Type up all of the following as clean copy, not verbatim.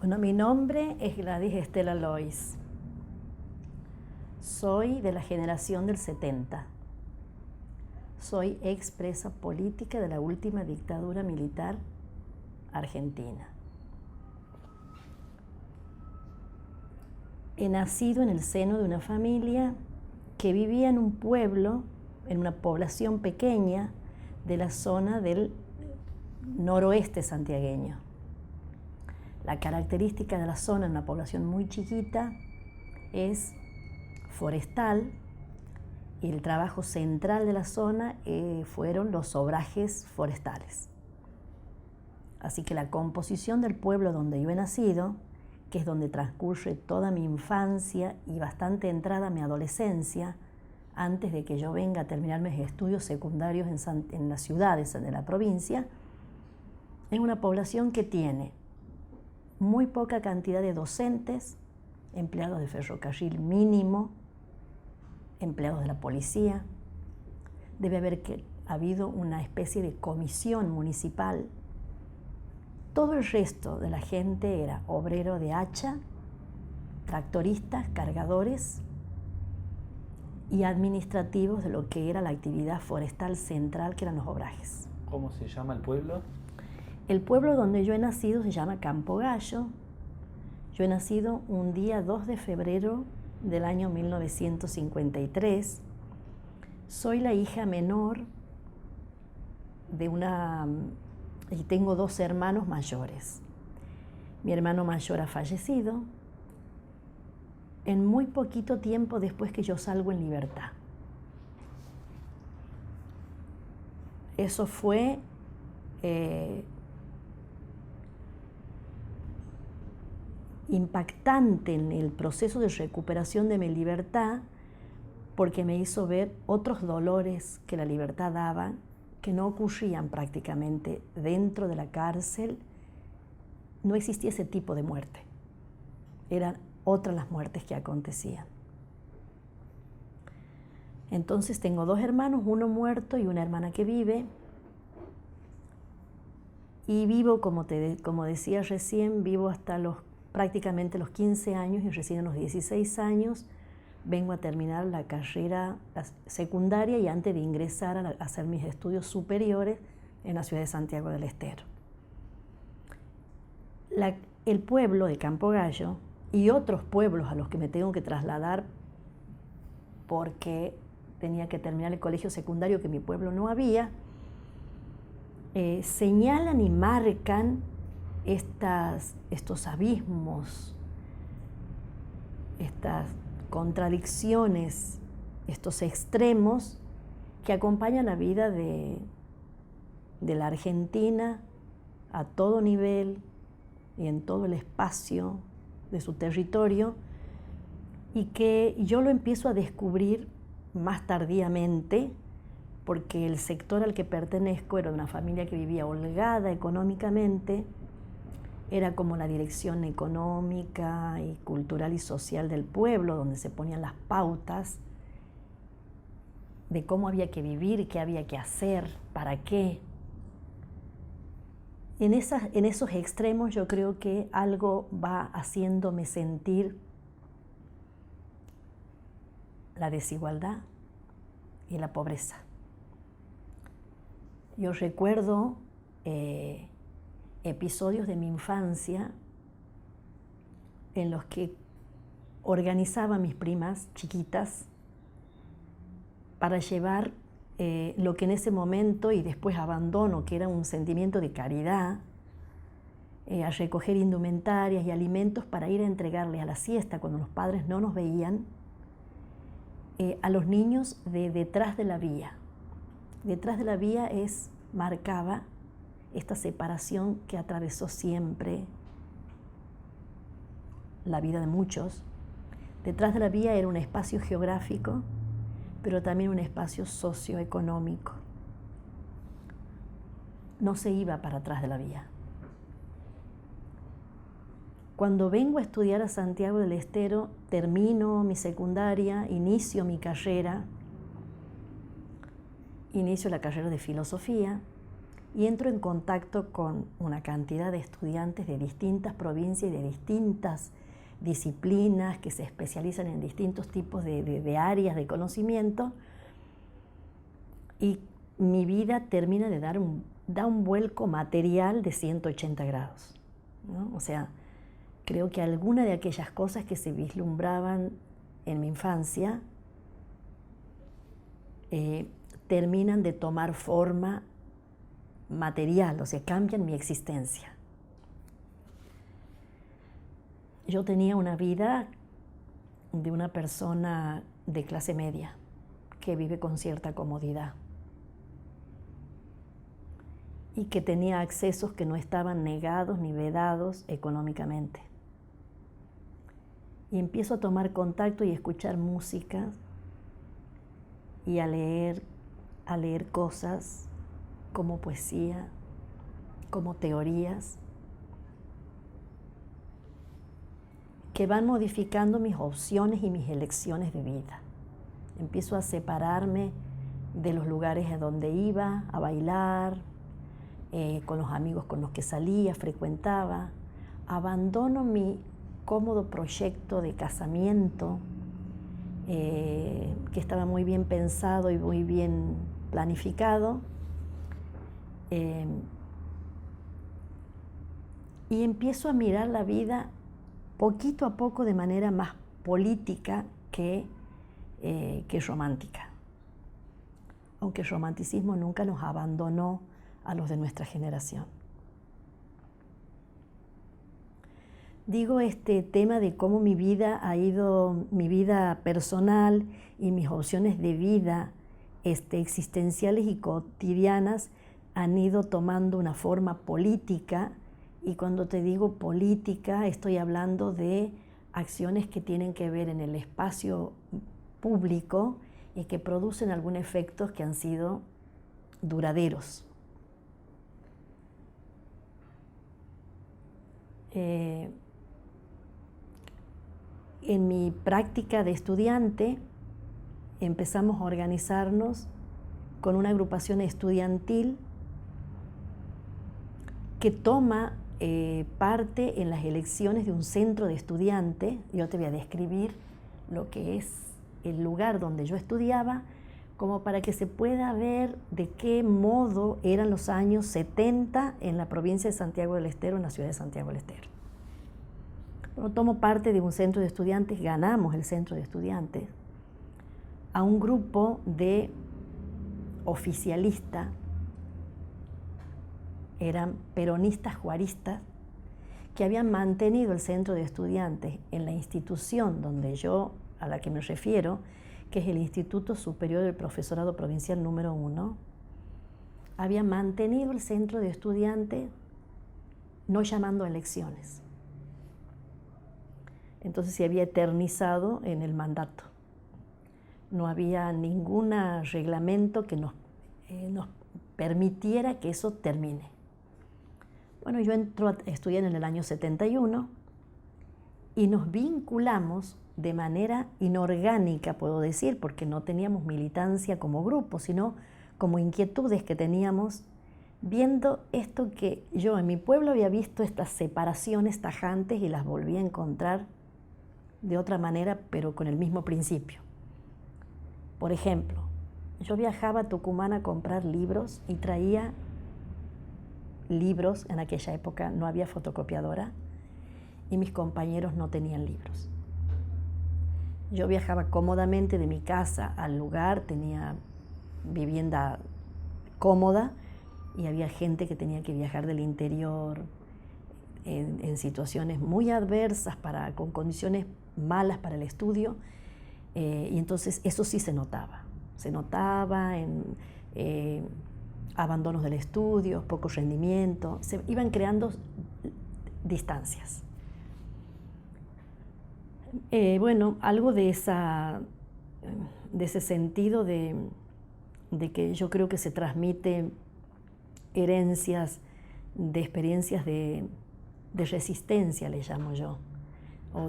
Bueno, mi nombre es Gladys Estela Lois. Soy de la generación del 70. Soy expresa política de la última dictadura militar argentina. He nacido en el seno de una familia que vivía en un pueblo, en una población pequeña de la zona del noroeste santiagueño. La característica de la zona, en una población muy chiquita, es forestal, y el trabajo central de la zona fueron los obrajes forestales. Así que la composición del pueblo donde yo he nacido, que es donde transcurre toda mi infancia y bastante entrada a mi adolescencia, antes de que yo venga a terminar mis estudios secundarios en las ciudades de la provincia, es una población que tiene muy poca cantidad de docentes, empleados de ferrocarril mínimo, empleados de la policía. Debe haber habido una especie de comisión municipal. Todo el resto de la gente era obrero de hacha, tractoristas, cargadores y administrativos de lo que era la actividad forestal central, que eran los obrajes. ¿Cómo se llama el pueblo? El pueblo donde yo he nacido se llama Campo Gallo. Yo he nacido un día 2 de febrero del año 1953. Soy la hija menor y tengo 2 hermanos mayores. Mi hermano mayor ha fallecido en muy poquito tiempo después que yo salgo en libertad. Eso fue impactante en el proceso de recuperación de mi libertad, porque me hizo ver otros dolores que la libertad daba, que no ocurrían prácticamente dentro de la cárcel. No existía ese tipo de muerte. Eran otras las muertes que acontecían. Entonces tengo 2 hermanos, uno muerto y una hermana que vive. Y vivo, como decía recién, vivo hasta prácticamente los 15 años, y recién a los 16 años vengo a terminar la carrera secundaria y antes de ingresar a hacer mis estudios superiores en la ciudad de Santiago del Estero. El pueblo de Campo Gallo y otros pueblos a los que me tengo que trasladar porque tenía que terminar el colegio secundario, que en mi pueblo no había, señalan y marcan estos abismos, estas contradicciones, estos extremos que acompañan la vida de la Argentina a todo nivel y en todo el espacio de su territorio, y que yo lo empiezo a descubrir más tardíamente, porque el sector al que pertenezco era una familia que vivía holgada económicamente. Era como la dirección económica y cultural y social del pueblo, donde se ponían las pautas de cómo había que vivir, qué había que hacer, para qué. En esos extremos yo creo que algo va haciéndome sentir la desigualdad y la pobreza. Yo recuerdo episodios de mi infancia en los que organizaba a mis primas chiquitas para llevar lo que en ese momento y después abandono, que era un sentimiento de caridad, a recoger indumentarias y alimentos para ir a entregarle a la siesta, cuando los padres no nos veían, a los niños de detrás de la vía. Detrás de la vía marcaba esta separación que atravesó siempre la vida de muchos. Detrás de la vía era un espacio geográfico, pero también un espacio socioeconómico. No se iba para atrás de la vía. Cuando vengo a estudiar a Santiago del Estero, termino mi secundaria, inicio mi carrera, inicio la carrera de filosofía, y entro en contacto con una cantidad de estudiantes de distintas provincias y de distintas disciplinas que se especializan en distintos tipos de áreas de conocimiento, y mi vida termina de dar un vuelco material de 180 grados, ¿no? O sea, creo que alguna de aquellas cosas que se vislumbraban en mi infancia terminan de tomar forma material, o sea, cambian mi existencia. Yo tenía una vida de una persona de clase media que vive con cierta comodidad y que tenía accesos que no estaban negados ni vedados económicamente. Y empiezo a tomar contacto y a escuchar música y a leer cosas como poesía, como teorías, que van modificando mis opciones y mis elecciones de vida. Empiezo a separarme de los lugares a donde iba a bailar, con los amigos con los que salía, frecuentaba. Abandono mi cómodo proyecto de casamiento, que estaba muy bien pensado y muy bien planificado, y empiezo a mirar la vida poquito a poco de manera más política que romántica. Aunque el romanticismo nunca nos abandonó a los de nuestra generación. Digo este tema de cómo mi vida personal y mis opciones de vida existenciales y cotidianas han ido tomando una forma política, y cuando te digo política estoy hablando de acciones que tienen que ver en el espacio público y que producen algunos efectos que han sido duraderos. En mi práctica de estudiante empezamos a organizarnos con una agrupación estudiantil que toma parte en las elecciones de un centro de estudiantes. Yo te voy a describir lo que es el lugar donde yo estudiaba, como para que se pueda ver de qué modo eran los años 70 en la provincia de Santiago del Estero, en la ciudad de Santiago del Estero. Bueno, tomo parte de un centro de estudiantes, ganamos el centro de estudiantes, a un grupo de oficialistas, eran peronistas juaristas, que habían mantenido el centro de estudiantes en la institución a la que me refiero, que es el Instituto Superior del Profesorado Provincial número 1, había mantenido el centro de estudiantes no llamando a elecciones. Entonces se había eternizado en el mandato. No había ningún reglamento que nos permitiera que eso termine. Bueno, yo entro a estudiar en el año 71 y nos vinculamos de manera inorgánica, puedo decir, porque no teníamos militancia como grupo, sino como inquietudes que teníamos, viendo esto que yo en mi pueblo había visto, estas separaciones tajantes, y las volví a encontrar de otra manera, pero con el mismo principio. Por ejemplo, yo viajaba a Tucumán a comprar libros y traía libros. En aquella época no había fotocopiadora y mis compañeros no tenían libros. Yo viajaba cómodamente de mi casa al lugar, tenía vivienda cómoda, y había gente que tenía que viajar del interior en situaciones muy adversas, con condiciones malas para el estudio, y entonces eso sí se notaba en abandonos del estudio, poco rendimiento, se iban creando distancias. Bueno, algo de ese sentido de que yo creo que se transmite herencias de experiencias de resistencia, le llamo yo, o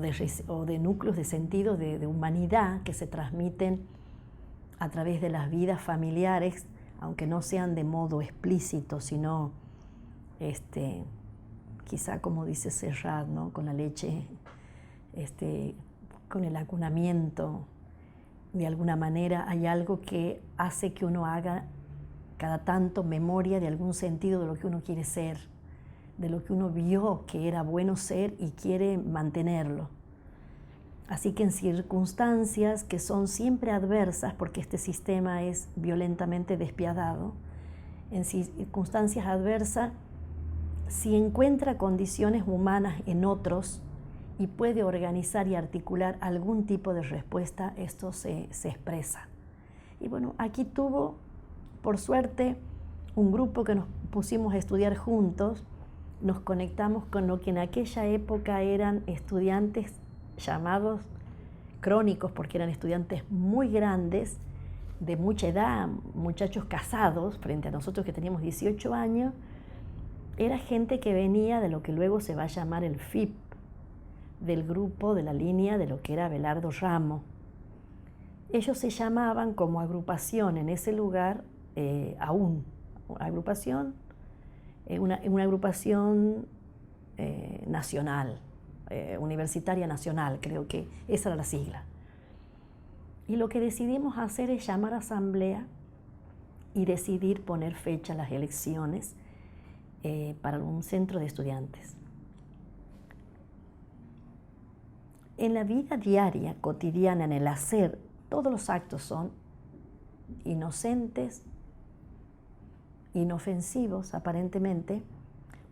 de núcleos de sentido de humanidad que se transmiten a través de las vidas familiares aunque no sean de modo explícito, sino quizá como dice Serrat, ¿no? Con la leche, con el acunamiento, de alguna manera hay algo que hace que uno haga cada tanto memoria de algún sentido de lo que uno quiere ser, de lo que uno vio que era bueno ser y quiere mantenerlo. Así que en circunstancias que son siempre adversas, porque este sistema es violentamente despiadado, en circunstancias adversas, si encuentra condiciones humanas en otros y puede organizar y articular algún tipo de respuesta, esto se expresa. Y bueno, aquí tuvo, por suerte, un grupo que nos pusimos a estudiar juntos, nos conectamos con lo que en aquella época eran estudiantes llamados crónicos, porque eran estudiantes muy grandes, de mucha edad, muchachos casados, frente a nosotros que teníamos 18 años, era gente que venía de lo que luego se va a llamar el FIP, del grupo de la línea de lo que era Abelardo Ramo. Ellos se llamaban como agrupación en ese lugar, aún, agrupación, una agrupación nacional, universitaria nacional, creo que esa era la sigla. Y lo que decidimos hacer es llamar a asamblea y decidir poner fecha a las elecciones para un centro de estudiantes. En la vida diaria, cotidiana, en el hacer, todos los actos son inocentes, inofensivos aparentemente,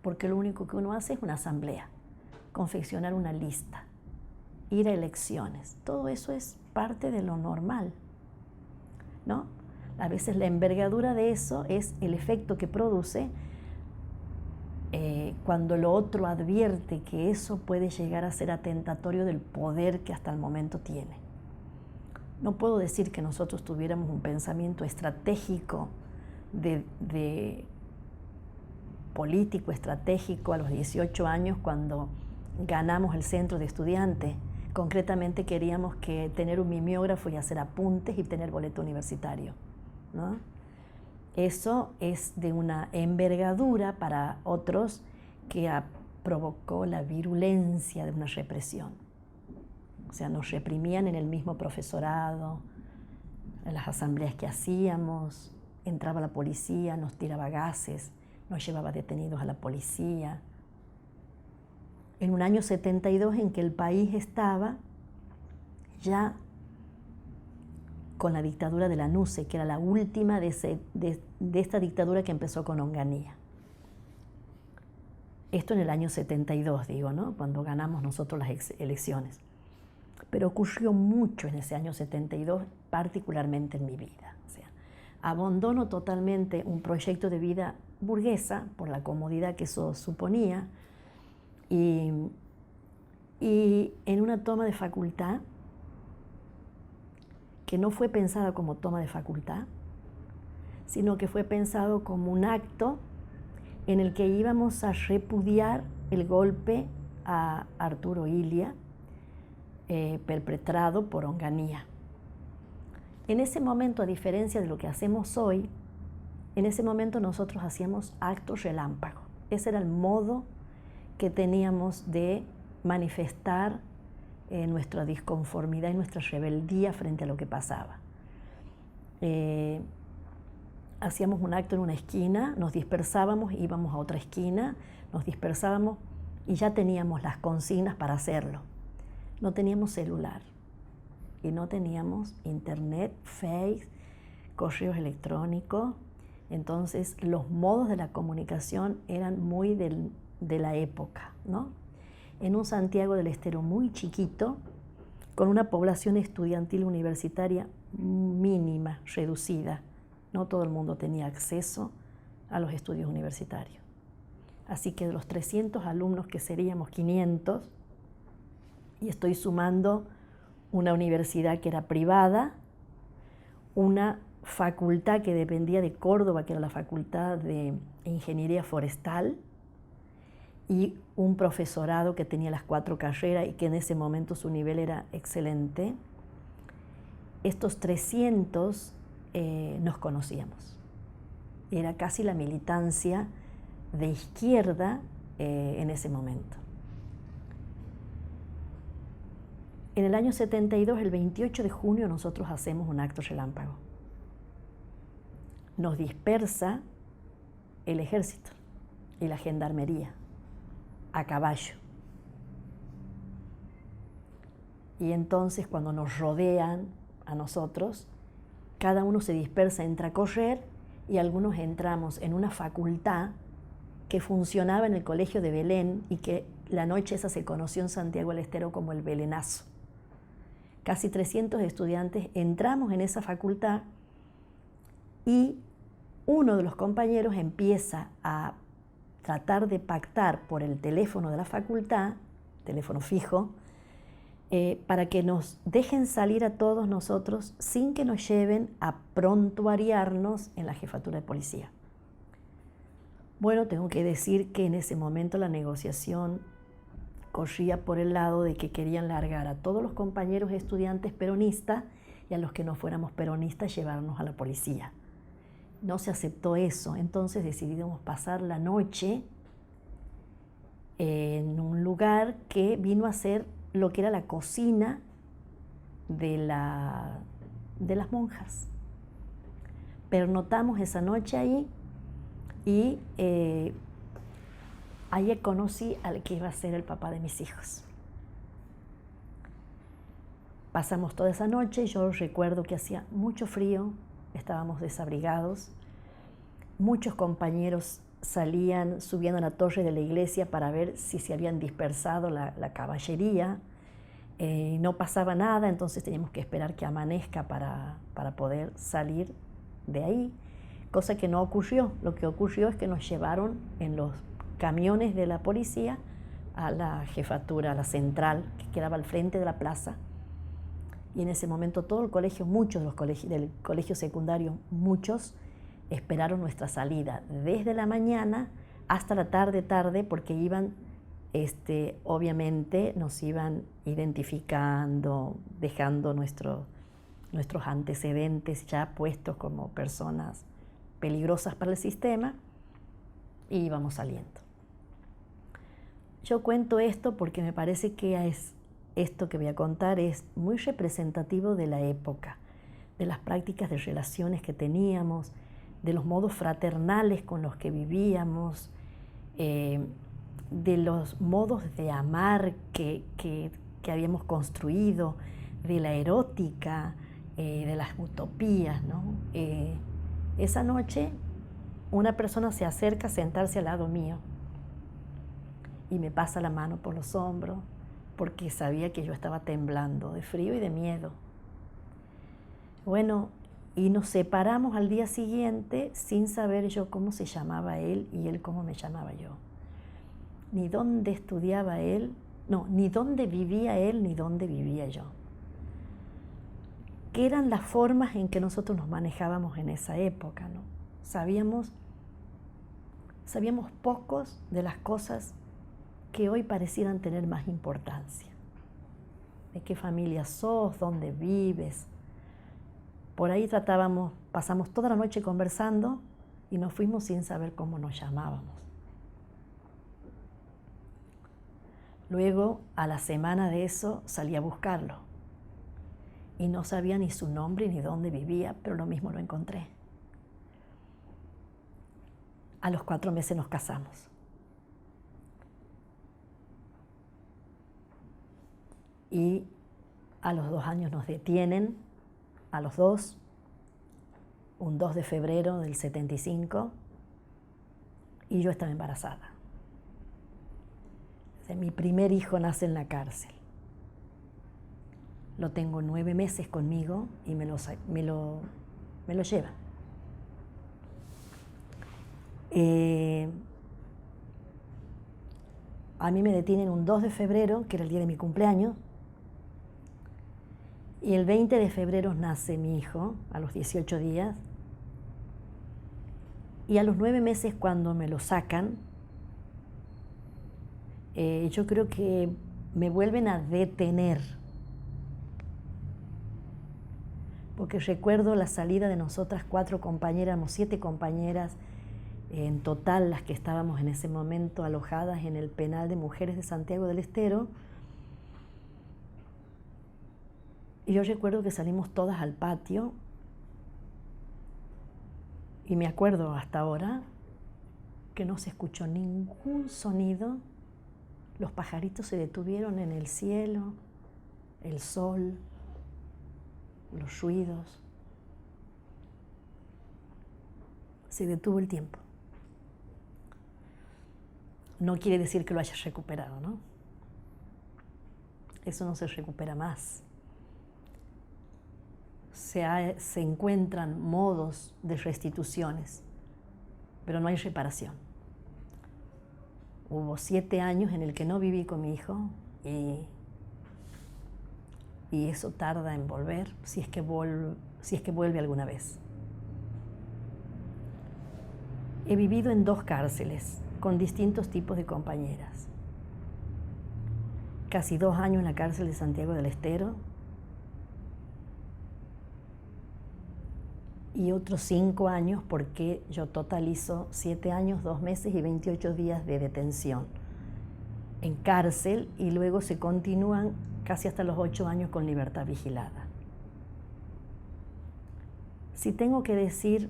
porque lo único que uno hace es una asamblea, confeccionar una lista, ir a elecciones. Todo eso es parte de lo normal, ¿no? A veces la envergadura de eso es el efecto que produce cuando lo otro advierte que eso puede llegar a ser atentatorio del poder que hasta el momento tiene. No puedo decir que nosotros tuviéramos un pensamiento estratégico, de político estratégico a los 18 años cuando ganamos el centro de estudiantes. Concretamente queríamos tener un mimeógrafo y hacer apuntes y tener boleto universitario, ¿no? Eso es de una envergadura para otros que provocó la virulencia de una represión. O sea, nos reprimían en el mismo profesorado, en las asambleas que hacíamos, entraba la policía, nos tiraba gases, nos llevaba detenidos a la policía. En un año 72 en que el país estaba ya con la dictadura de la NUCE, que era la última de esta dictadura que empezó con Onganía. Esto en el año 72, digo, ¿no? Cuando ganamos nosotros las elecciones. Pero ocurrió mucho en ese año 72, particularmente en mi vida. O sea, abandono totalmente un proyecto de vida burguesa por la comodidad que eso suponía y en una toma de facultad que no fue pensada como toma de facultad, sino que fue pensado como un acto en el que íbamos a repudiar el golpe a Arturo Illia, perpetrado por Onganía. En ese momento, a diferencia de lo que hacemos hoy, en ese momento nosotros hacíamos actos relámpago. Ese era el modo que teníamos de manifestar nuestra disconformidad y nuestra rebeldía frente a lo que pasaba. Hacíamos un acto en una esquina, nos dispersábamos, íbamos a otra esquina, nos dispersábamos y ya teníamos las consignas para hacerlo. No teníamos celular y no teníamos internet, Face, correos electrónicos. Entonces los modos de la comunicación eran muy de la época, ¿no? En un Santiago del Estero muy chiquito, con una población estudiantil universitaria mínima, reducida. No todo el mundo tenía acceso a los estudios universitarios. Así que de los 300 alumnos que seríamos 500, y estoy sumando una universidad que era privada, una facultad que dependía de Córdoba, que era la Facultad de Ingeniería Forestal, y un profesorado que tenía las 4 carreras y que en ese momento su nivel era excelente. Estos 300 nos conocíamos. Era casi la militancia de izquierda en ese momento. En el año 72, el 28 de junio, nosotros hacemos un acto relámpago. Nos dispersa el ejército y la gendarmería a caballo. Y entonces cuando nos rodean a nosotros, cada uno se dispersa, entra a correr y algunos entramos en una facultad que funcionaba en el colegio de Belén y que la noche esa se conoció en Santiago del Estero como el Belenazo. Casi 300 estudiantes entramos en esa facultad y uno de los compañeros empieza a tratar de pactar por el teléfono de la facultad, teléfono fijo, para que nos dejen salir a todos nosotros sin que nos lleven a prontuariarnos en la jefatura de policía. Bueno, tengo que decir que en ese momento la negociación corría por el lado de que querían largar a todos los compañeros estudiantes peronistas y a los que no fuéramos peronistas llevarnos a la policía. No se aceptó eso, entonces decidimos pasar la noche en un lugar que vino a ser lo que era la cocina de las monjas. Pernotamos esa noche ahí y ahí conocí al que iba a ser el papá de mis hijos. Pasamos toda esa noche, yo recuerdo que hacía mucho frío, estábamos desabrigados, muchos compañeros salían subiendo a la torre de la iglesia para ver si se habían dispersado la caballería. No pasaba nada, entonces teníamos que esperar que amanezca para poder salir de ahí, cosa que no ocurrió. Lo que ocurrió es que nos llevaron en los camiones de la policía a la jefatura, a la central, que quedaba al frente de la plaza. Y en ese momento todo el colegio, muchos de los colegios, del colegio secundario, muchos, esperaron nuestra salida desde la mañana hasta la tarde, porque iban, obviamente nos iban identificando, dejando nuestros antecedentes ya puestos como personas peligrosas para el sistema, y íbamos saliendo. Yo cuento esto porque me parece que esto que voy a contar es muy representativo de la época, de las prácticas de relaciones que teníamos, de los modos fraternales con los que vivíamos, de los modos de amar que habíamos construido, de la erótica, de las utopías, ¿no? Esa noche una persona se acerca a sentarse al lado mío y me pasa la mano por los hombros porque sabía que yo estaba temblando de frío y de miedo. Bueno, y nos separamos al día siguiente sin saber yo cómo se llamaba él y él cómo me llamaba yo. Ni dónde estudiaba él, no, ni dónde vivía él, ni dónde vivía yo. ¿Qué eran las formas en que nosotros nos manejábamos en esa época, ¿no? Sabíamos pocos de las cosas que hoy parecieran tener más importancia. De qué familia sos, dónde vives. Por ahí pasamos toda la noche conversando y nos fuimos sin saber cómo nos llamábamos. Luego, a la semana de eso, salí a buscarlo. Y no sabía ni su nombre ni dónde vivía, pero lo mismo lo encontré. A los 4 meses nos casamos. Y a los 2 años nos detienen, a los 2, un 2 de febrero del 75, y yo estaba embarazada. Mi primer hijo nace en la cárcel. Lo tengo 9 meses conmigo y me lo lleva. A mí me detienen un 2 de febrero, que era el día de mi cumpleaños, y el 20 de febrero nace mi hijo, a los 18 días, y a los 9 meses cuando me lo sacan, yo creo que me vuelven a detener, porque recuerdo la salida de nosotras 4 compañeras, éramos 7 compañeras en total las que estábamos en ese momento alojadas en el penal de mujeres de Santiago del Estero. Y yo recuerdo que salimos todas al patio y me acuerdo hasta ahora que no se escuchó ningún sonido. Los pajaritos se detuvieron en el cielo, el sol, los ruidos. Se detuvo el tiempo. No quiere decir que lo hayas recuperado, ¿no? Eso no se recupera más. Se encuentran modos de restituciones, pero no hay reparación. Hubo 7 años en el que no viví con mi hijo y eso tarda en volver, si es que vuelve alguna vez. He vivido en 2 cárceles con distintos tipos de compañeras. Casi 2 años en la cárcel de Santiago del Estero y otros 5 años porque yo totalizo 7 años, 2 meses y 28 días de detención en cárcel y luego se continúan casi hasta los 8 años con libertad vigilada. Si tengo que decir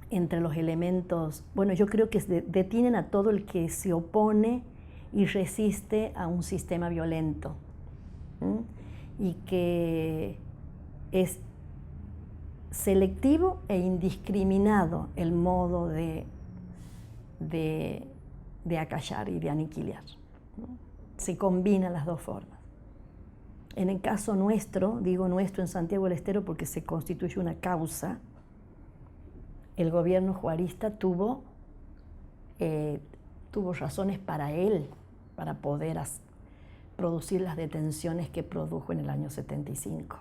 entre los elementos, bueno, yo creo que detienen a todo el que se opone y resiste a un sistema violento, y que es selectivo e indiscriminado el modo de acallar y de aniquilar, ¿no? Se combinan las 2 formas. En el caso nuestro, digo nuestro en Santiago del Estero porque se constituye una causa, el gobierno juarista tuvo razones para poder producir las detenciones que produjo en el año 75,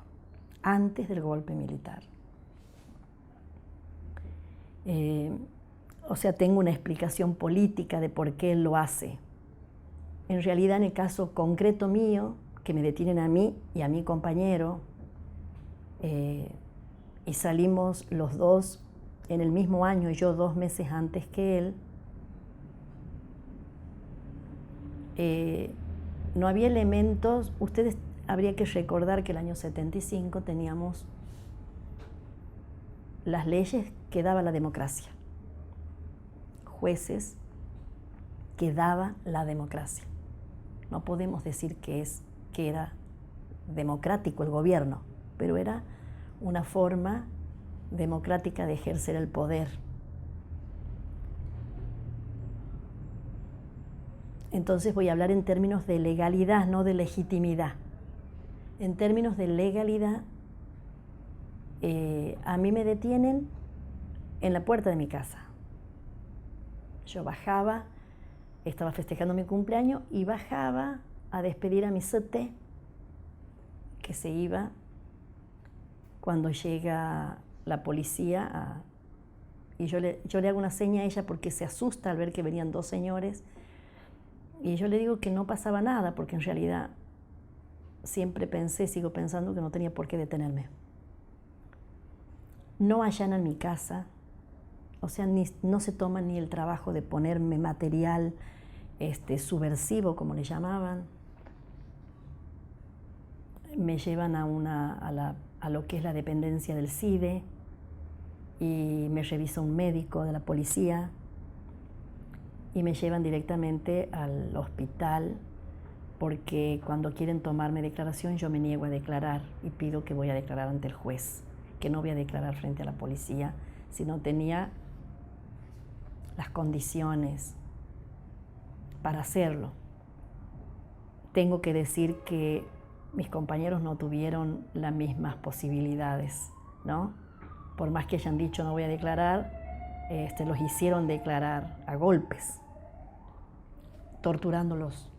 antes del golpe militar. O sea, tengo una explicación política de por qué él lo hace. En realidad, en el caso concreto mío, que me detienen a mí y a mi compañero, y salimos los 2 en el mismo año y yo 2 meses antes que él, no había elementos. Ustedes habría que recordar que el año 75 teníamos las leyes que daba la democracia, jueces que daba la democracia. No podemos decir que era democrático el gobierno, pero era una forma democrática de ejercer el poder. Entonces voy a hablar en términos de legalidad, no de legitimidad. En términos de legalidad, a mí me detienen en la puerta de mi casa. Yo bajaba, estaba festejando mi cumpleaños y bajaba a despedir a mi sete, que se iba cuando llega la policía y yo le hago una seña a ella porque se asusta al ver que venían 2 señores y yo le digo que no pasaba nada porque en realidad siempre sigo pensando que no tenía por qué detenerme. No allanan mi casa, o sea, no se toman ni el trabajo de ponerme material subversivo, como le llamaban. Me llevan a lo que es la dependencia del CIDE y me revisa un médico de la policía y me llevan directamente al hospital porque cuando quieren tomarme declaración yo me niego a declarar y pido que voy a declarar ante el juez, que no voy a declarar frente a la policía si no tenía las condiciones para hacerlo. Tengo que decir que mis compañeros no tuvieron las mismas posibilidades, ¿no? Por más que hayan dicho no voy a declarar, los hicieron declarar a golpes, torturándolos.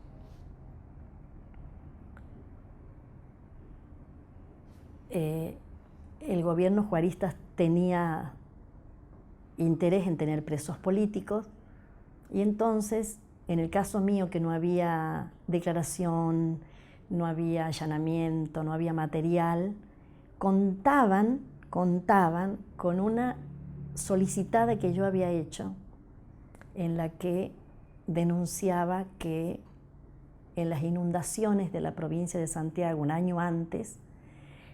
El gobierno juarista tenía interés en tener presos políticos y entonces, en el caso mío que no había declaración, no había allanamiento, no había material, contaban con una solicitada que yo había hecho en la que denunciaba que en las inundaciones de la provincia de Santiago un año antes,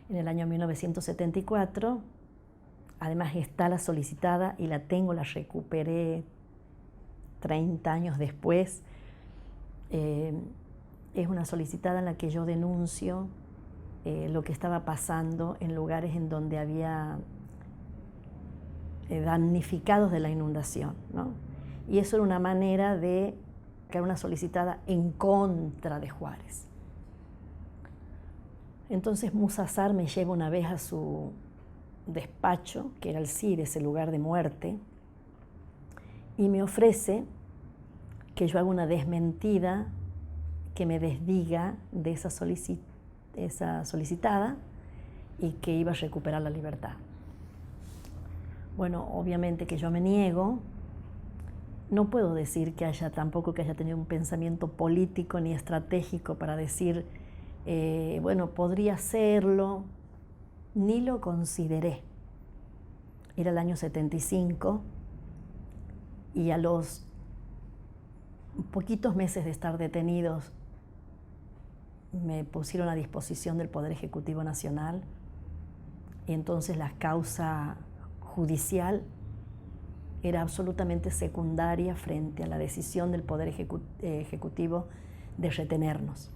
en el año 1974, además está la solicitada y la tengo, la recuperé 30 años después, es una solicitada en la que yo denuncio lo que estaba pasando en lugares en donde había damnificados de la inundación, ¿no? Y eso era una manera de crear una solicitada en contra de Juárez. Entonces Musa Azar me lleva una vez a su despacho, que era el CIR, ese lugar de muerte, y me ofrece que yo haga una desmentida que me desdiga de esa solicitada y que iba a recuperar la libertad. Bueno, obviamente que yo me niego. No puedo decir tampoco que haya tenido un pensamiento político ni estratégico para decir, bueno, podría hacerlo. Ni lo consideré. Era el año 75 y a los poquitos meses de estar detenidos me pusieron a disposición del Poder Ejecutivo Nacional y entonces la causa judicial era absolutamente secundaria frente a la decisión del Poder Ejecutivo de retenernos.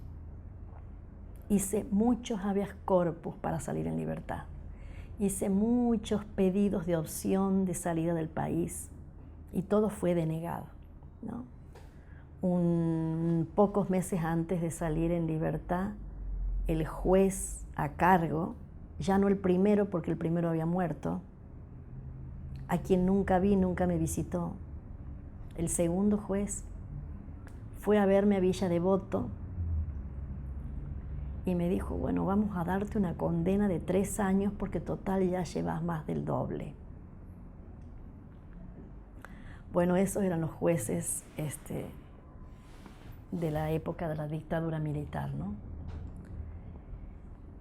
Hice muchos habeas corpus para salir en libertad. Hice muchos pedidos de opción de salida del país y todo fue denegado, ¿no? Pocos meses antes de salir en libertad, el juez a cargo, ya no el primero porque el primero había muerto, a quien nunca vi, nunca me visitó, el segundo juez fue a verme a Villa Devoto y me dijo, bueno, vamos a darte una condena de 3 años porque total ya llevas más del doble. Bueno, esos eran los jueces de la época de la dictadura militar, ¿no?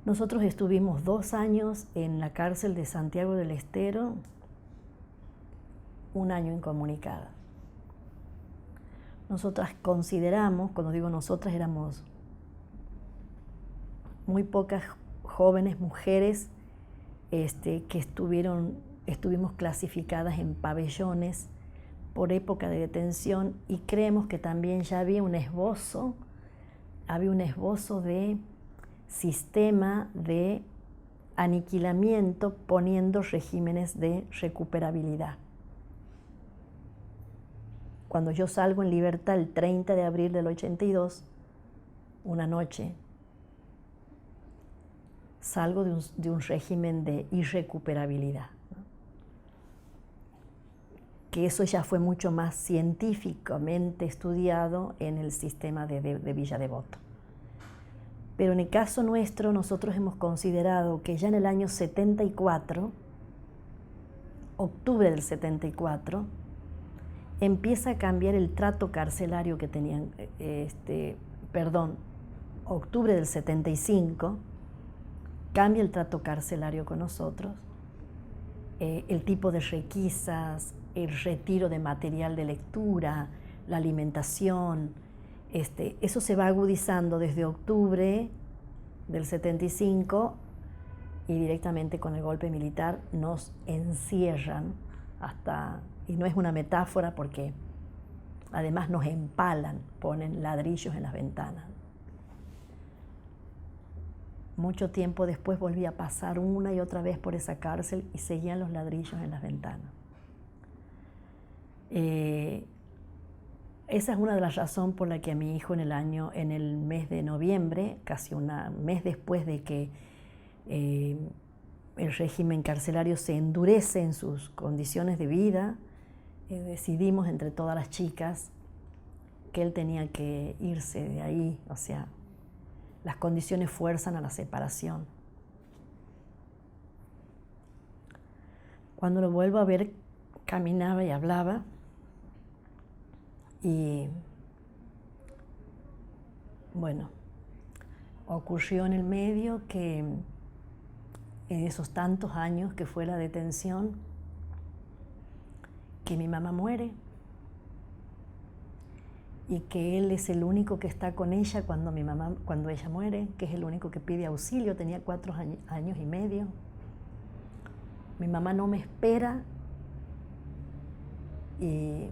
Nosotros estuvimos 2 años en la cárcel de Santiago del Estero, 1 año incomunicada. Nosotras consideramos, cuando digo nosotras, éramos muy pocas jóvenes mujeres que estuvimos clasificadas en pabellones por época de detención y creemos que también ya había un esbozo de sistema de aniquilamiento poniendo regímenes de recuperabilidad. Cuando yo salgo en libertad el 30 de abril del 82, una noche, salgo de un régimen de irrecuperabilidad, ¿no? Que eso ya fue mucho más científicamente estudiado en el sistema de Villa Devoto. Pero en el caso nuestro, nosotros hemos considerado que ya en el año 74, octubre del 74, empieza a cambiar el trato carcelario que tenían, octubre del 75, cambia el trato carcelario con nosotros, el tipo de requisas, el retiro de material de lectura, la alimentación, eso se va agudizando desde octubre del 75 y directamente con el golpe militar nos encierran y no es una metáfora porque además nos empalan, ponen ladrillos en las ventanas. Mucho tiempo después volví a pasar una y otra vez por esa cárcel y seguían los ladrillos en las ventanas. Esa es una de las razones por la que a mi hijo en el mes de noviembre, casi un mes después de que el régimen carcelario se endurece en sus condiciones de vida, decidimos entre todas las chicas que él tenía que irse de ahí, o sea, las condiciones fuerzan a la separación. Cuando lo vuelvo a ver, caminaba y hablaba y bueno, ocurrió en el medio que en esos tantos años que fue la detención, que mi mamá muere y que él es el único que está con ella cuando ella muere, que es el único que pide auxilio. Tenía 4 años y medio. Mi mamá no me espera y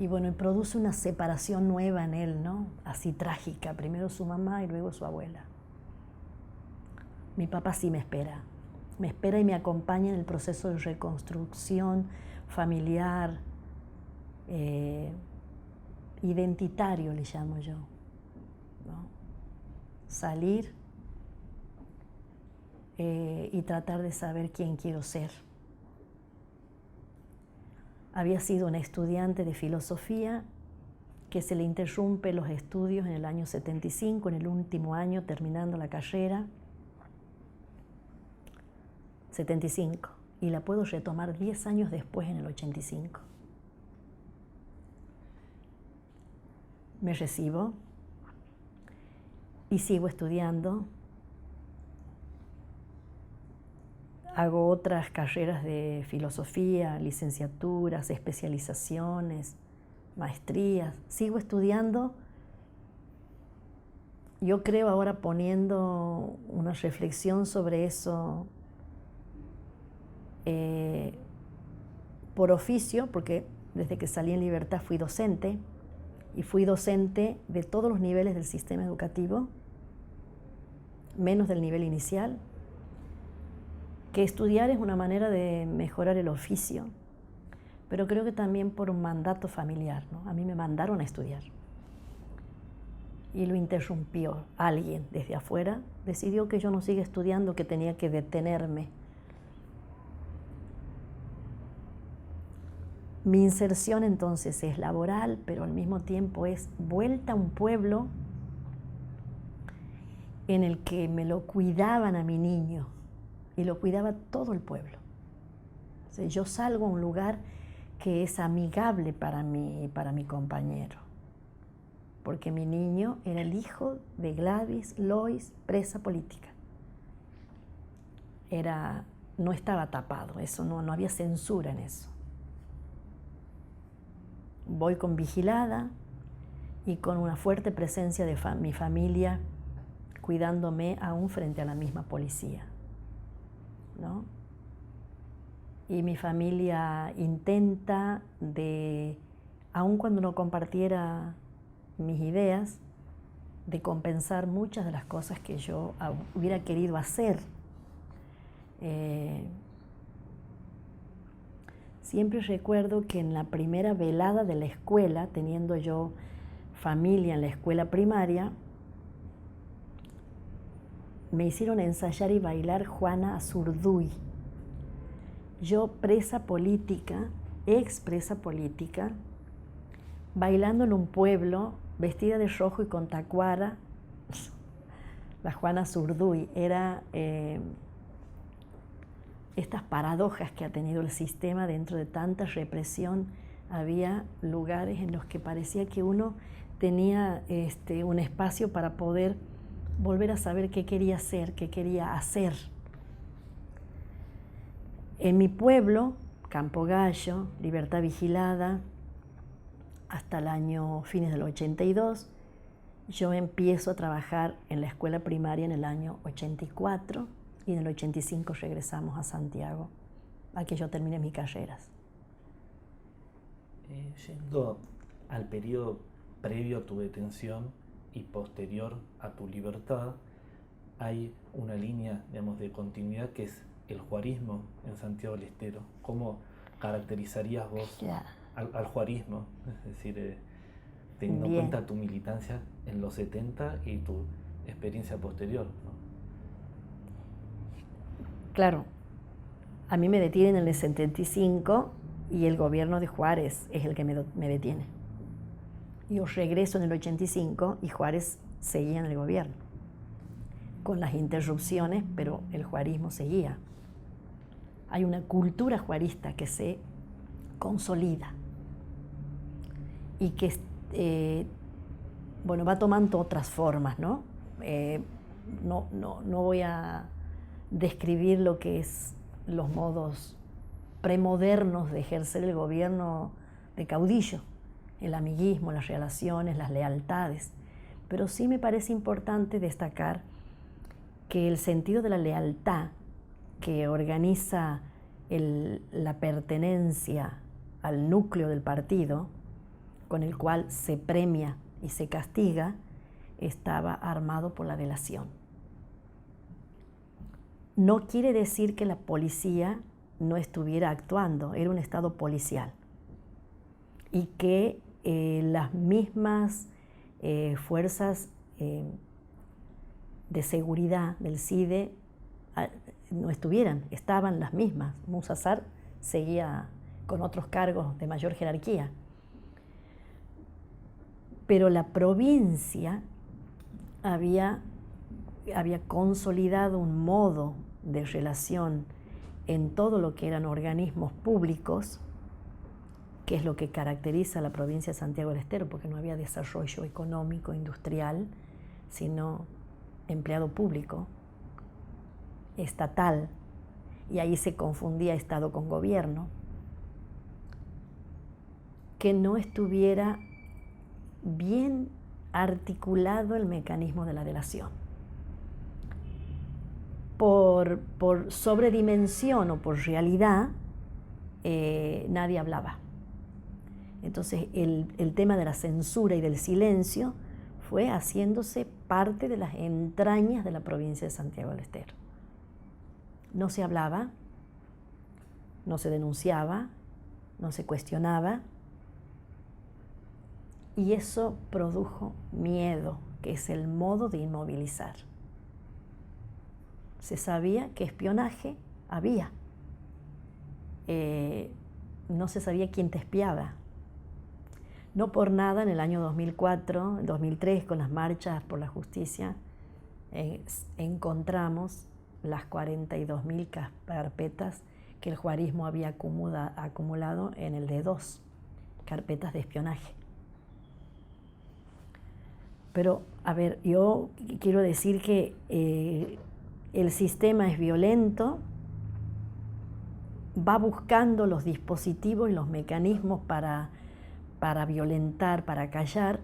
bueno, y produce una separación nueva en él, ¿no? Así trágica, primero su mamá y luego su abuela. Mi papá sí me espera y me acompaña en el proceso de reconstrucción familiar, identitario le llamo yo, ¿no? Salir y tratar de saber quién quiero ser. Había sido una estudiante de filosofía que se le interrumpe los estudios en el año 75, en el último año terminando la carrera, 75, y la puedo retomar 10 años después en el 85. Me recibo y sigo estudiando. Hago otras carreras de filosofía, licenciaturas, especializaciones, maestrías. Sigo estudiando. Yo creo ahora, poniendo una reflexión sobre eso, por oficio, porque desde que salí en libertad fui docente, y fui docente de todos los niveles del sistema educativo, menos del nivel inicial, que estudiar es una manera de mejorar el oficio, pero creo que también por un mandato familiar, ¿no? A mí me mandaron a estudiar y lo interrumpió alguien desde afuera, decidió que yo no siga estudiando, que tenía que detenerme. Mi inserción entonces es laboral, pero al mismo tiempo es vuelta a un pueblo en el que me lo cuidaban a mi niño y lo cuidaba todo el pueblo. O sea, yo salgo a un lugar que es amigable para mí y para mi compañero, porque mi niño era el hijo de Gladys Lois, presa política. No estaba tapado, eso no había censura en eso. Voy con vigilada y con una fuerte presencia de mi familia cuidándome aún frente a la misma policía, ¿no? Y mi familia intenta aun cuando no compartiera mis ideas, de compensar muchas de las cosas que yo hubiera querido hacer. Siempre recuerdo que en la primera velada de la escuela, teniendo yo familia en la escuela primaria, me hicieron ensayar y bailar Juana Azurduy. Yo, presa política, ex presa política, bailando en un pueblo, vestida de rojo y con tacuara. La Juana Azurduy era estas paradojas que ha tenido el sistema dentro de tanta represión. Había lugares en los que parecía que uno tenía un espacio para poder volver a saber qué quería ser, qué quería hacer. En mi pueblo, Campo Gallo, Libertad Vigilada, hasta el año fines del 82, yo empiezo a trabajar en la escuela primaria en el año 84 y en el 85 regresamos a Santiago, a que yo termine mis carreras. Yendo al periodo previo a tu detención y posterior a tu libertad, hay una línea, digamos, de continuidad que es el juarismo en Santiago del Estero. ¿Cómo caracterizarías vos al juarismo? Es decir, teniendo en cuenta tu militancia en los 70 y tu experiencia posterior, ¿no? Claro, a mí me detienen en el 75 y el gobierno de Juárez es el que me detiene. Yo regreso en el 85 y Juárez seguía en el gobierno, con las interrupciones, pero el juarismo seguía. Hay una cultura juarista que se consolida y que va tomando otras formas, ¿no? no voy a describir lo que es los modos premodernos de ejercer el gobierno de caudillo, el amiguismo, las relaciones, las lealtades, pero sí me parece importante destacar que el sentido de la lealtad que organiza la pertenencia al núcleo del partido, con el cual se premia y se castiga, estaba armado por la delación. No quiere decir que la policía no estuviera actuando, era un estado policial, y que las mismas fuerzas de seguridad del CIDE no estuvieran, estaban las mismas. Musasar seguía con otros cargos de mayor jerarquía. Pero la provincia había consolidado un modo de relación en todo lo que eran organismos públicos, que es lo que caracteriza a la provincia de Santiago del Estero, porque no había desarrollo económico, industrial, sino empleado público, estatal, y ahí se confundía Estado con gobierno, que no estuviera bien articulado el mecanismo de la delación. Por sobredimensión o por realidad, nadie hablaba. Entonces el tema de la censura y del silencio fue haciéndose parte de las entrañas de la provincia de Santiago del Estero. No se hablaba, no se denunciaba, no se cuestionaba, y eso produjo miedo, que es el modo de inmovilizar. Se sabía que espionaje había, no se sabía quién te espiaba. No por nada en el año 2004, 2003, con las marchas por la justicia, encontramos las 42.000 carpetas que el juarismo había acumulado en el D2, carpetas de espionaje. Pero, a ver, yo quiero decir que el sistema es violento, va buscando los dispositivos y los mecanismos para violentar, para callar,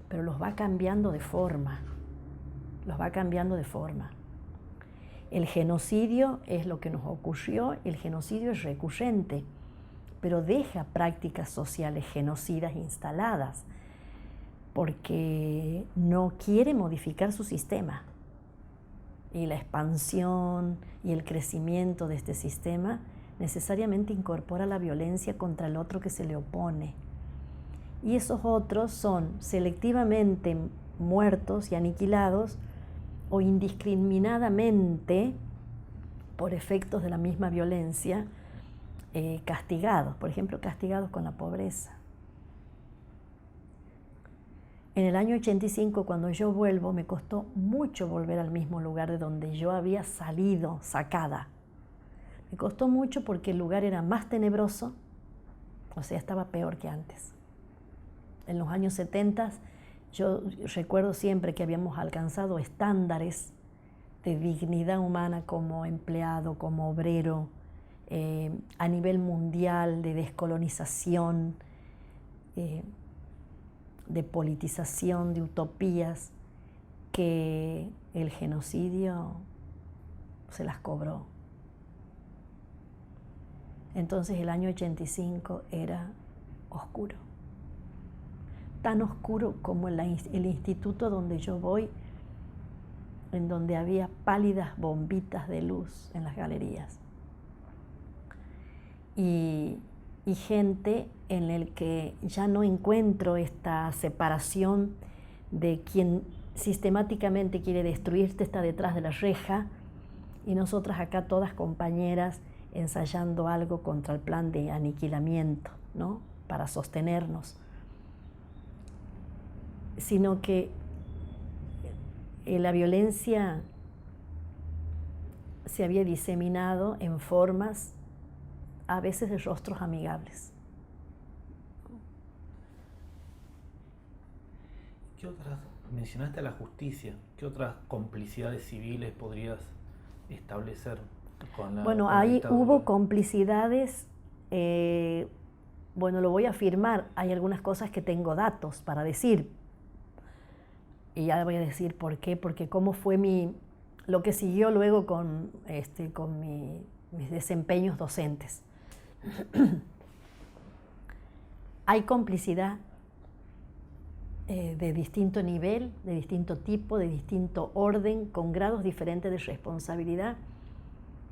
pero los va cambiando de forma, El genocidio es lo que nos ocurrió, el genocidio es recurrente, pero deja prácticas sociales genocidas instaladas, porque no quiere modificar su sistema. Y la expansión y el crecimiento de este sistema necesariamente incorpora la violencia contra el otro que se le opone. Y esos otros son selectivamente muertos y aniquilados o indiscriminadamente, por efectos de la misma violencia, castigados. Por ejemplo, castigados con la pobreza. En el año 85, cuando yo vuelvo, me costó mucho volver al mismo lugar de donde yo había salido, sacada. Me costó mucho porque el lugar era más tenebroso, o sea, estaba peor que antes. En los años 70, yo recuerdo siempre que habíamos alcanzado estándares de dignidad humana como empleado, como obrero, a nivel mundial, de descolonización, de politización, de utopías, que el genocidio se las cobró. Entonces el año 85 era oscuro, tan oscuro como el instituto donde yo voy, en donde había pálidas bombitas de luz en las galerías. Y gente en el que ya no encuentro esta separación de quien sistemáticamente quiere destruirte está detrás de la reja, y nosotras acá todas compañeras ensayando algo contra el plan de aniquilamiento, ¿no? Para sostenernos. Sino que la violencia se había diseminado en formas a veces de rostros amigables. ¿Qué otras, mencionaste a la justicia, qué otras complicidades civiles podrías establecer con la Bueno, con la ahí dictadura? hubo complicidades, bueno, lo voy a afirmar, hay algunas cosas que tengo datos para decir, y ya voy a decir por qué, porque cómo fue lo que siguió luego con mis desempeños docentes. Hay complicidad de distinto nivel, de distinto tipo, de distinto orden, con grados diferentes de responsabilidad,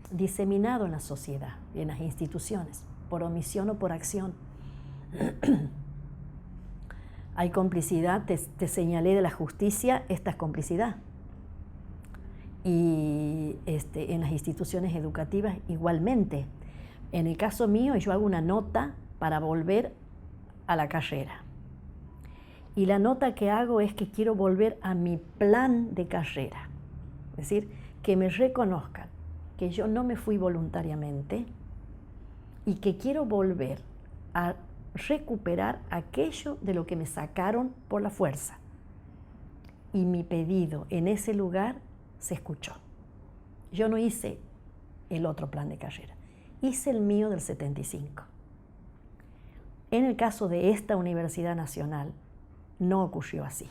diseminado en la sociedad y en las instituciones, por omisión o por acción. Hay complicidad, te señalé de la justicia, esta es complicidad. Y en las instituciones educativas igualmente. En el caso mío, yo hago una nota para volver a la carrera. Y la nota que hago es que quiero volver a mi plan de carrera. Es decir, que me reconozcan que yo no me fui voluntariamente y que quiero volver a recuperar aquello de lo que me sacaron por la fuerza. Y mi pedido en ese lugar se escuchó. Yo no hice el otro plan de carrera, hice el mío del 75. En el caso de esta Universidad Nacional, no ocurrió así.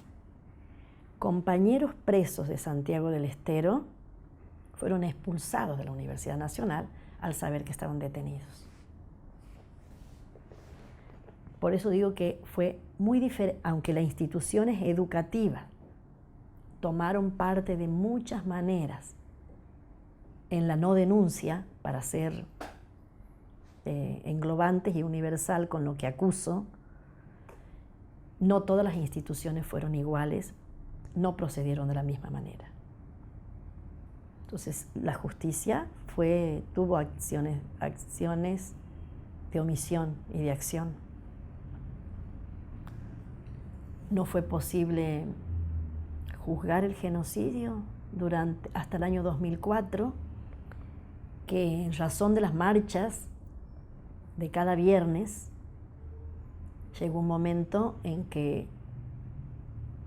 Compañeros presos de Santiago del Estero fueron expulsados de la Universidad Nacional al saber que estaban detenidos. Por eso digo que fue muy diferente, aunque las instituciones educativas tomaron parte de muchas maneras en la no denuncia para ser englobantes y universal con lo que acuso. No todas las instituciones fueron iguales, no procedieron de la misma manera. Entonces, la justicia tuvo acciones de omisión y de acción. No fue posible juzgar el genocidio hasta el año 2004, que en razón de las marchas de cada viernes, llegó un momento en que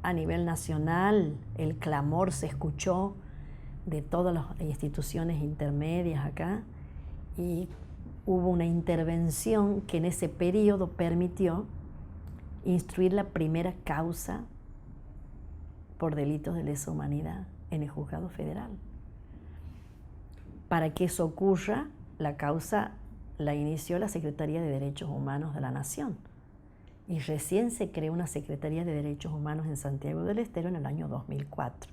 a nivel nacional el clamor se escuchó de todas las instituciones intermedias acá y hubo una intervención que en ese periodo permitió instruir la primera causa por delitos de lesa humanidad en el juzgado federal. Para que eso ocurra, la causa la inició la Secretaría de Derechos Humanos de la Nación. Y recién se creó una Secretaría de Derechos Humanos en Santiago del Estero en el año 2004.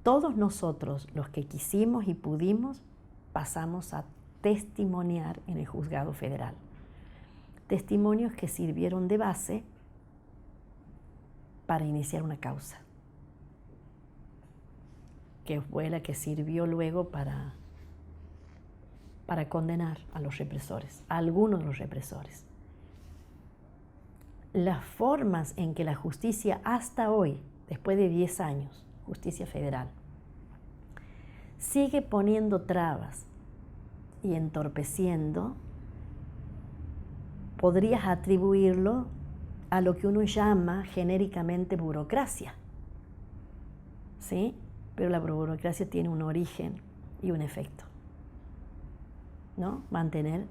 Todos nosotros, los que quisimos y pudimos, pasamos a testimoniar en el juzgado federal. Testimonios que sirvieron de base para iniciar una causa, que fue la que sirvió luego para condenar a los represores, a algunos de los represores. Las formas en que la justicia hasta hoy, después de 10 años, justicia federal, sigue poniendo trabas y entorpeciendo, podrías atribuirlo a lo que uno llama genéricamente burocracia, ¿sí? Pero la burocracia tiene un origen y un efecto, ¿no? Mantener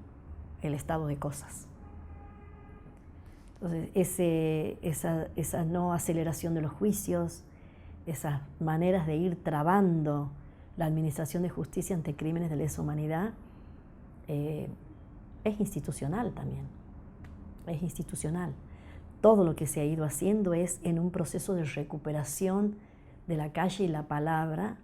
el estado de cosas. Entonces, esa no aceleración de los juicios, esas maneras de ir trabando la administración de justicia ante crímenes de lesa humanidad, es institucional también, es institucional. Todo lo que se ha ido haciendo es en un proceso de recuperación de la calle y la palabra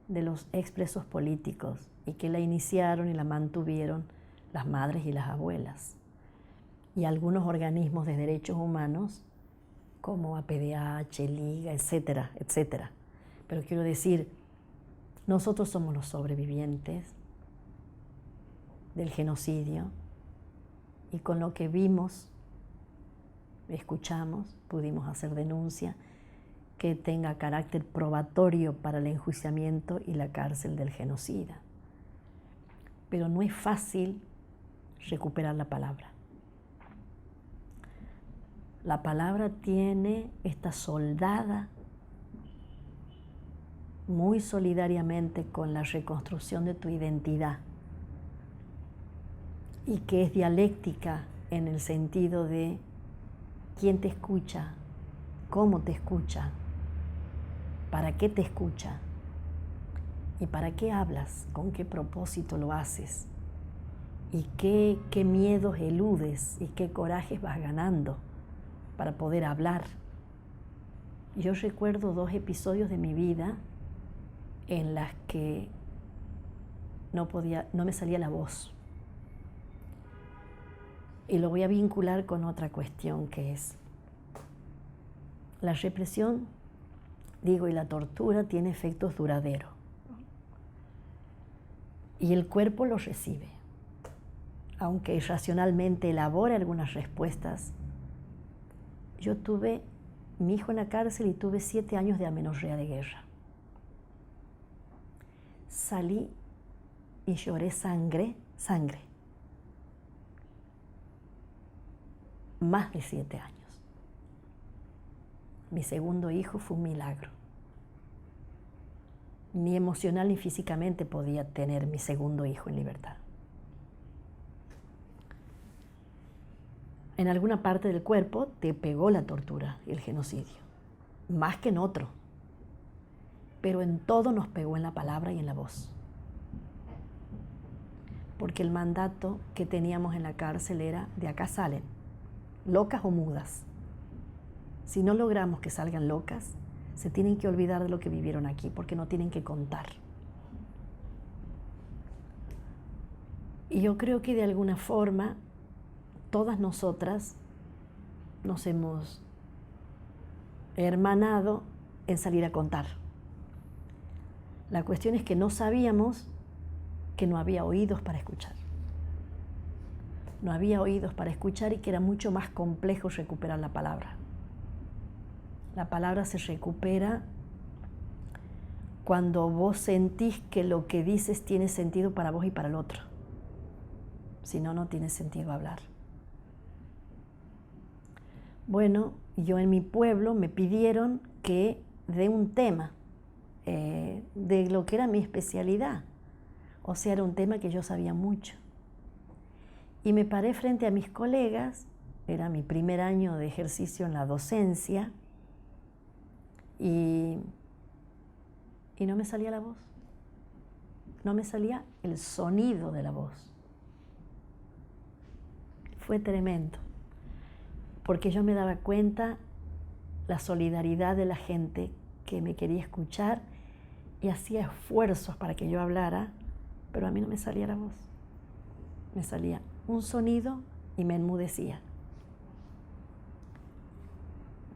de los expresos políticos y que la iniciaron y la mantuvieron las madres y las abuelas. Y algunos organismos de derechos humanos como APDH, Liga, etcétera, etcétera. Pero quiero decir, nosotros somos los sobrevivientes del genocidio y con lo que vimos, escuchamos, pudimos hacer denuncia que tenga carácter probatorio para el enjuiciamiento y la cárcel del genocida. Pero no es fácil recuperar la palabra. La palabra tiene esta soldada muy solidariamente con la reconstrucción de tu identidad y que es dialéctica en el sentido de quién te escucha, cómo te escucha, para qué te escucha y para qué hablas, con qué propósito lo haces y qué miedos eludes y qué corajes vas ganando para poder hablar. Yo recuerdo 2 episodios de mi vida en las que no me salía la voz. Y lo voy a vincular con otra cuestión que es la represión, y la tortura tiene efectos duraderos. Y el cuerpo los recibe. Aunque irracionalmente elabore algunas respuestas, yo tuve mi hijo en la cárcel y tuve 7 años de amenorrea de guerra. Salí y lloré sangre. Más de 7 años. Mi segundo hijo fue un milagro. Ni emocional ni físicamente podía tener mi segundo hijo en libertad. En alguna parte del cuerpo te pegó la tortura y el genocidio, más que en otro. Pero en todo nos pegó en la palabra y en la voz. Porque el mandato que teníamos en la cárcel era: de acá salen, locas o mudas. Si no logramos que salgan locas, se tienen que olvidar de lo que vivieron aquí, porque no tienen que contar. Y yo creo que de alguna forma todas nosotras nos hemos hermanado en salir a contar. La cuestión es que no sabíamos que no había oídos para escuchar. No había oídos para escuchar y que era mucho más complejo recuperar la palabra. La palabra se recupera cuando vos sentís que lo que dices tiene sentido para vos y para el otro. Si no, no tiene sentido hablar. Bueno, yo en mi pueblo me pidieron que dé un tema de lo que era mi especialidad. O sea, era un tema que yo sabía mucho. Y me paré frente a mis colegas, era mi primer año de ejercicio en la docencia, y no me salía la voz. No me salía el sonido de la voz. Fue tremendo, porque yo me daba cuenta la solidaridad de la gente que me quería escuchar y hacía esfuerzos para que yo hablara, pero a mí no me salía la voz. Me salía un sonido y me enmudecía.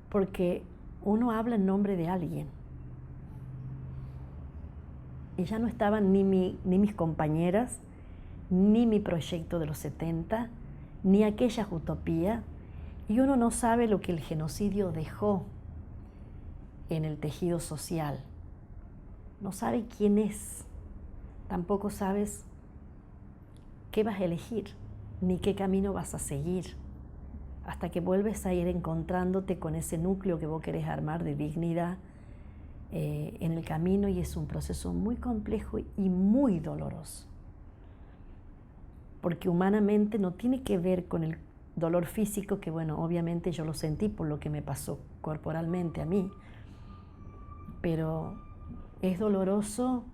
Porque uno habla en nombre de alguien. Y ya no estaban ni mis compañeras, ni mi proyecto de los 70, ni aquellas utopías. Y uno no sabe lo que el genocidio dejó en el tejido social. No sabe quién es. Tampoco sabes qué vas a elegir, ni qué camino vas a seguir, hasta que vuelves a ir encontrándote con ese núcleo que vos querés armar de dignidad en el camino, y es un proceso muy complejo y muy doloroso. Porque humanamente no tiene que ver con el dolor físico, que bueno, obviamente yo lo sentí por lo que me pasó corporalmente a mí, pero es doloroso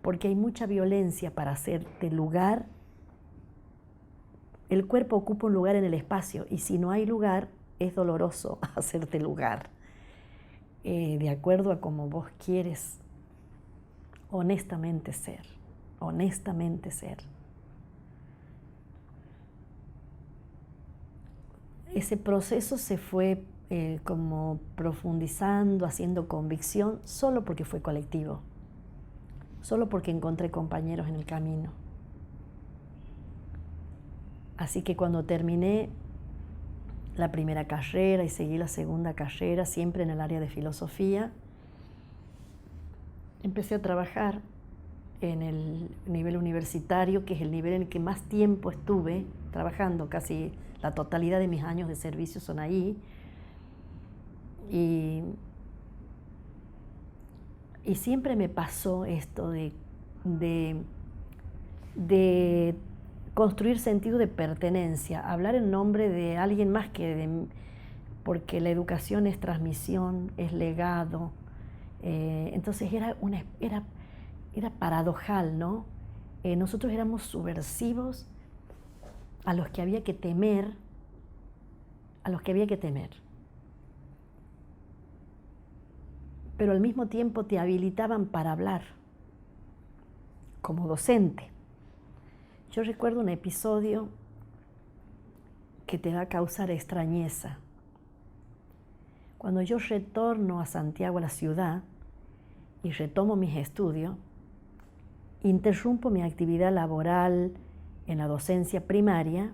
porque hay mucha violencia para hacerte lugar. El cuerpo ocupa un lugar en el espacio, y si no hay lugar, es doloroso hacerte lugar, de acuerdo a cómo vos quieres honestamente ser. Ese proceso se fue como profundizando, haciendo convicción, solo porque fue colectivo, solo porque encontré compañeros en el camino. Así que cuando terminé la primera carrera y seguí la segunda carrera, siempre en el área de filosofía, empecé a trabajar en el nivel universitario, que es el nivel en el que más tiempo estuve trabajando, casi la totalidad de mis años de servicio son ahí. Y siempre me pasó esto de construir sentido de pertenencia, hablar en nombre de alguien más que de, porque la educación es transmisión, es legado. Entonces era paradojal, ¿no? Nosotros éramos subversivos a los que había que temer, pero al mismo tiempo te habilitaban para hablar como docente. Yo recuerdo un episodio que te va a causar extrañeza. Cuando yo retorno a Santiago, a la ciudad, y retomo mis estudios, interrumpo mi actividad laboral en la docencia primaria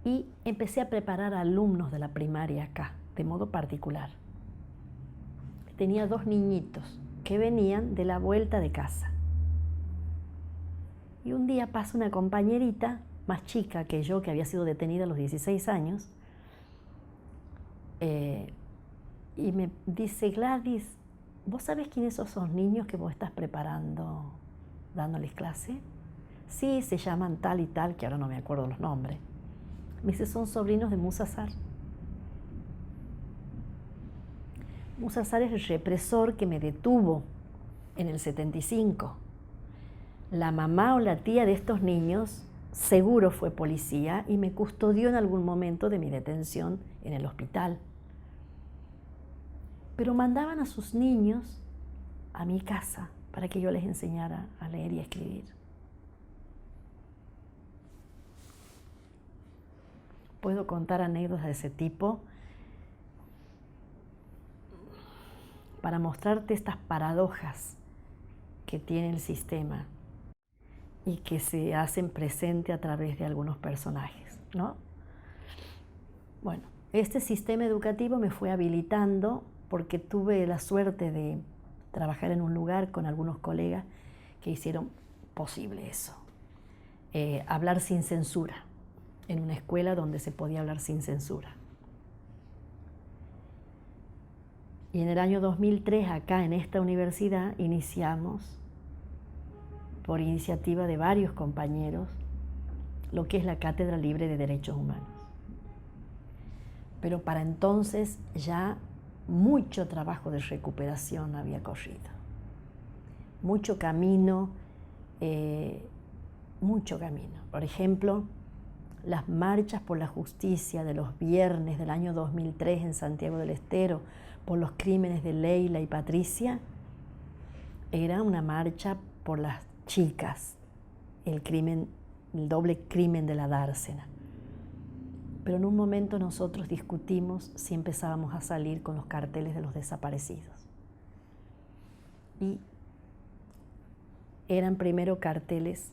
y empecé a preparar alumnos de la primaria acá, de modo particular. Tenía 2 niñitos que venían de la vuelta de casa. Y un día pasa una compañerita más chica que yo, que había sido detenida a los 16 años, y me dice: Gladys, ¿vos sabés quiénes son esos niños que vos estás preparando, dándoles clase? Sí, se llaman tal y tal, que ahora no me acuerdo los nombres. Me dice: son sobrinos de Musa Sar. Musa Sar es el represor que me detuvo en el 75. La mamá o la tía de estos niños seguro fue policía y me custodió en algún momento de mi detención en el hospital. Pero mandaban a sus niños a mi casa para que yo les enseñara a leer y a escribir. Puedo contar anécdotas de ese tipo para mostrarte estas paradojas que tiene el sistema y que se hacen presente a través de algunos personajes, ¿no? Bueno, este sistema educativo me fue habilitando porque tuve la suerte de trabajar en un lugar con algunos colegas que hicieron posible eso. Hablar sin censura, en una escuela donde se podía hablar sin censura. Y en el año 2003, acá en esta universidad, iniciamos, por iniciativa de varios compañeros, lo que es la Cátedra Libre de Derechos Humanos. Pero para entonces ya mucho trabajo de recuperación había corrido. Mucho camino. Por ejemplo, las marchas por la justicia de los viernes del año 2003 en Santiago del Estero, por los crímenes de Leila y Patricia, era una marcha por las chicas, el doble crimen de la dársena. Pero en un momento nosotros discutimos si empezábamos a salir con los carteles de los desaparecidos. Y eran primero carteles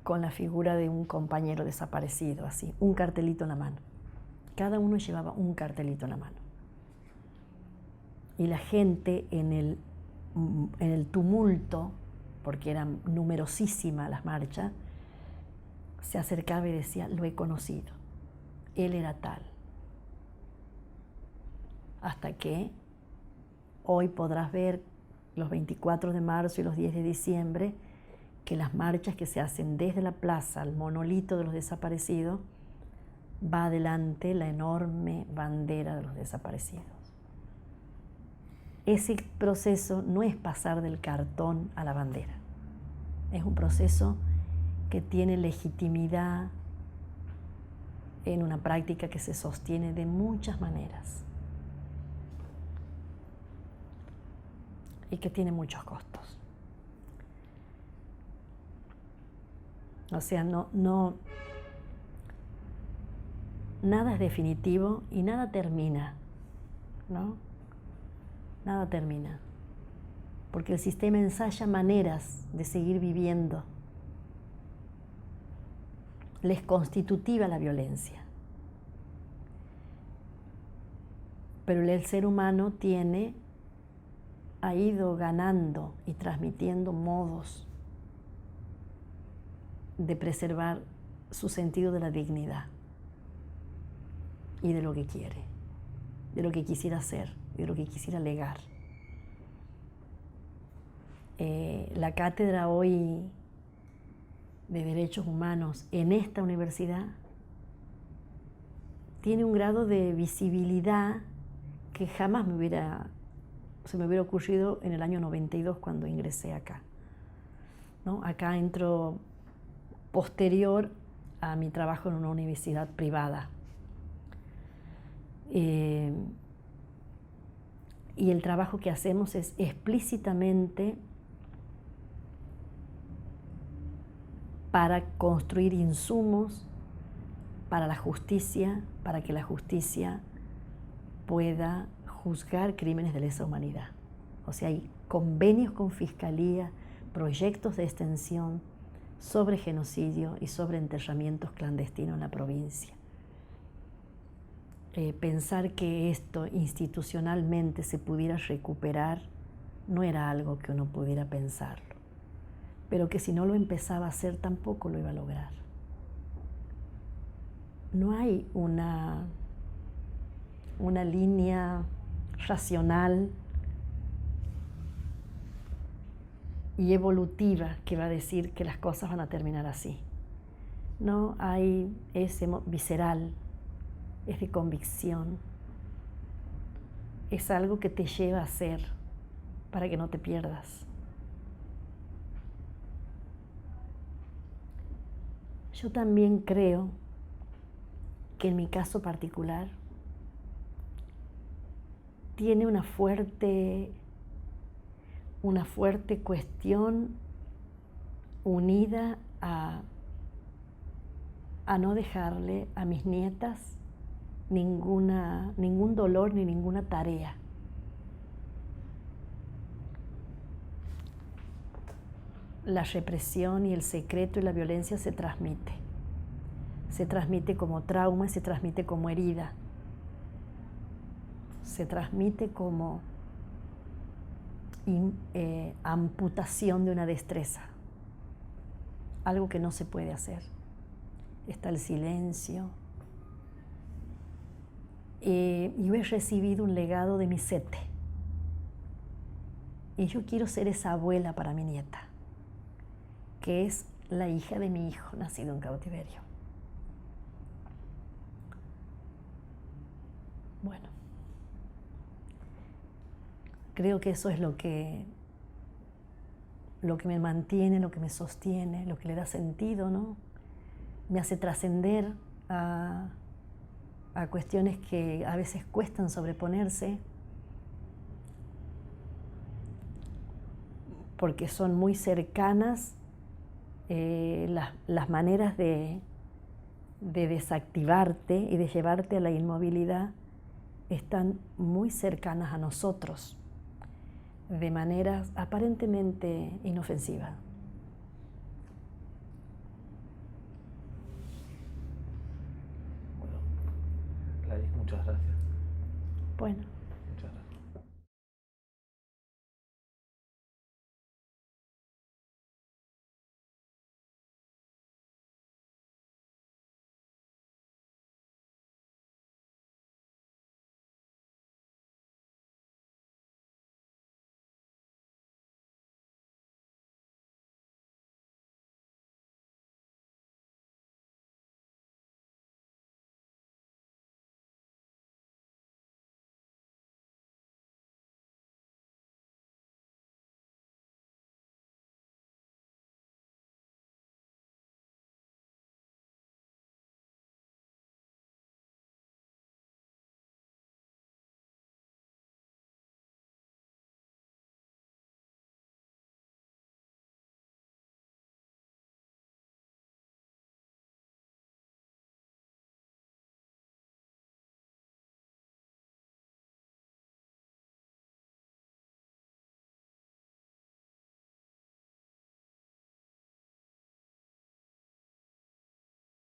con la figura de un compañero desaparecido, así, un cartelito en la mano. Cada uno llevaba un cartelito en la mano. Y la gente en el tumulto, porque eran numerosísimas las marchas, se acercaba y decía: lo he conocido, él era tal. Hasta que hoy podrás ver los 24 de marzo y los 10 de diciembre que las marchas que se hacen desde la plaza al monolito de los desaparecidos, va adelante la enorme bandera de los desaparecidos. Ese proceso no es pasar del cartón a la bandera, es un proceso que tiene legitimidad en una práctica que se sostiene de muchas maneras y que tiene muchos costos. O sea, nada es definitivo y nada termina, ¿no? Nada termina, porque el sistema ensaya maneras de seguir viviendo. Les constitutiva la violencia. Pero el ser humano ha ido ganando y transmitiendo modos de preservar su sentido de la dignidad y de lo que quiere, de lo que quisiera hacer, de lo que quisiera legar. La cátedra hoy de Derechos Humanos en esta universidad tiene un grado de visibilidad que jamás se me hubiera ocurrido en el año 92 cuando ingresé acá, ¿no? Acá entro posterior a mi trabajo en una universidad privada. Y el trabajo que hacemos es explícitamente para construir insumos para la justicia, para que la justicia pueda juzgar crímenes de lesa humanidad. O sea, hay convenios con Fiscalía, proyectos de extensión sobre genocidio y sobre enterramientos clandestinos en la provincia. Pensar que esto institucionalmente se pudiera recuperar no era algo que uno pudiera pensarlo, pero que si no lo empezaba a hacer tampoco lo iba a lograr. No hay una línea racional y evolutiva que va a decir que las cosas van a terminar así. No, es visceral, es de convicción, es algo que te lleva a hacer para que no te pierdas. Yo también creo que en mi caso particular tiene una fuerte cuestión unida a no dejarle a mis nietas ningún dolor ni ninguna tarea. La represión y el secreto y la violencia se transmite. Se transmite como trauma, se transmite como herida, se transmite como amputación de una destreza, algo que no se puede hacer. Está el silencio. Yo he recibido un legado de mi sete y yo quiero ser esa abuela para mi nieta, que es la hija de mi hijo nacido en cautiverio. Bueno, creo que eso es lo que me mantiene, lo que me sostiene, lo que le da sentido, ¿no? Me hace trascender a cuestiones que a veces cuestan sobreponerse, porque son muy cercanas las maneras de desactivarte y de llevarte a la inmovilidad están muy cercanas a nosotros, de maneras aparentemente inofensivas. Bueno, Gladys, muchas gracias. Bueno.